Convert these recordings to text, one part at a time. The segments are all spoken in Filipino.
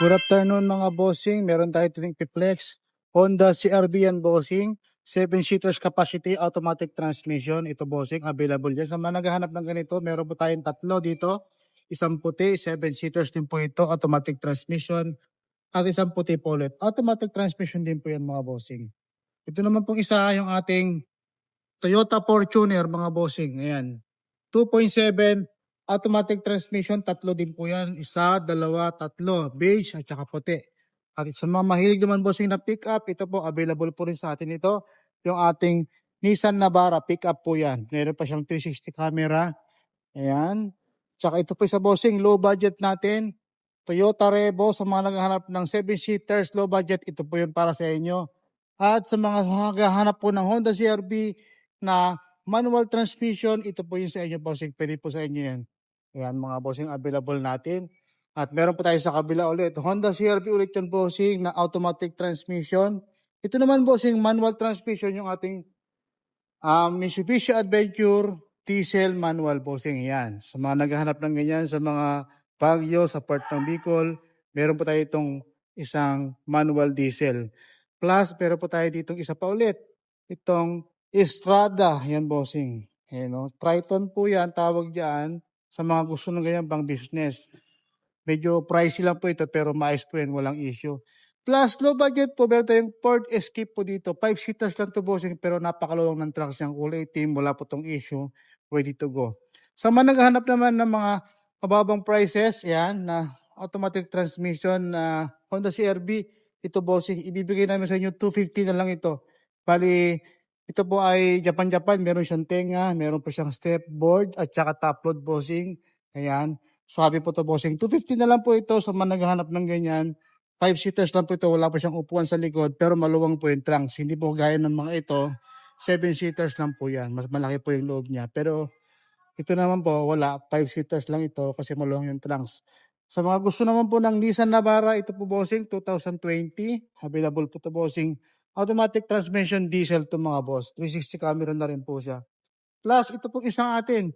Good afternoon mga bossing. Meron tayo tuwing Piplex. Honda CR-V yan bossing. 7 seaters capacity automatic transmission. Ito bossing available dyan. Sa mga naghahanap ng ganito, meron po tayong tatlo dito. Isang puti, 7 seaters din po ito, automatic transmission. At isang puti po ulit. Automatic transmission din po yan mga bossing. Ito naman pong isa yung ating Toyota Fortuner mga bossing. Ayan. 2.7 automatic transmission, tatlo din po yan. Isa, dalawa, tatlo. Beige at saka puti. At sa mga mahilig naman bossing na pick up, ito po available po rin sa atin ito. Yung ating Nissan Navara pick up po yan. Meron pa siyang 360 camera. Ayan. Tsaka ito po sa bossing, low budget natin. Toyota Revo sa mga naghahanap ng 7-seaters, low budget, ito po yun para sa inyo. At sa mga naghahanap po ng Honda CR-V na manual transmission, ito po yung sa inyo bossing. Pwede po sa inyo yan. Ayan mga bossing available natin. At meron po tayo sa kabila ulit. Honda CR-V ulit yung bossing na automatic transmission. Ito naman bossing manual transmission yung ating Mitsubishi Adventure diesel manual bossing. Yan. Sa mga naghahanap ng ganyan, sa mga Baguio, sa part ng Bicol, meron po tayo itong isang manual diesel. Plus, meron po tayo ditong isa pa ulit. Itong Estrada, yan bossing. Ayan, no? Triton po yan, tawag dyan sa mga gusto ng ganyan pang business. Medyo pricey lang po ito pero maayos po yan, walang issue. Plus, low budget po, meron tayong Ford Escape po dito. 5 seaters lang to bossing pero napakaluwang ng trucks niyang kulay itim. Wala po tong issue. Ready to go. Sa mga naghahanap naman ng mga mababang prices, yan, na automatic transmission na Honda CR-V, ito bossing, ibibigay namin sa inyo 250 na lang ito. Bali, ito po ay Japan-Japan. Meron siyang tenga, meron po siyang step board at saka top load bossing. Ayan. Sabi po to bossing, 250 na lang po ito sa mga naghahanap ng ganyan. 5 seaters lang po ito, wala pa siyang upuan sa likod pero maluwang po yung trunks. Hindi po gaya ng mga ito, 7 seaters lang po yan. Mas malaki po yung loob niya. Pero ito naman po, wala. 5 seaters lang ito kasi maluwang yung trunks. Sa mga gusto naman po ng Nissan Navara, ito po bossing, 2020. Available po to bossing. Automatic transmission diesel to mga boss. 360 camera na rin po siya. Plus, ito po isang atin.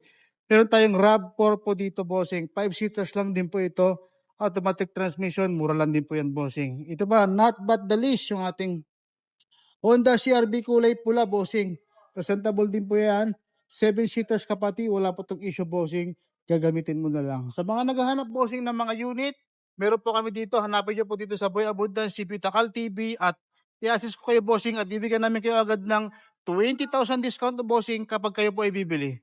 Meron tayong RAV4 po dito, bossing. 5 seaters lang din po ito. Automatic transmission, mura lang din po yan, bossing. Ito ba, not but the least, yung ating Honda CR-V kulay pula, bossing. Presentable din po yan. 7 seaters kapati, wala po itong issue, bossing. Gagamitin mo na lang. Sa mga naghahanap, bossing, ng mga unit, meron po kami dito. Hanapin nyo po dito sa Boy Abundance, CP Takal TV, at i-assist ko kayo, bossing, at bibigyan namin kayo agad ng 20,000 discount, bossing, kapag kayo po ay bibili.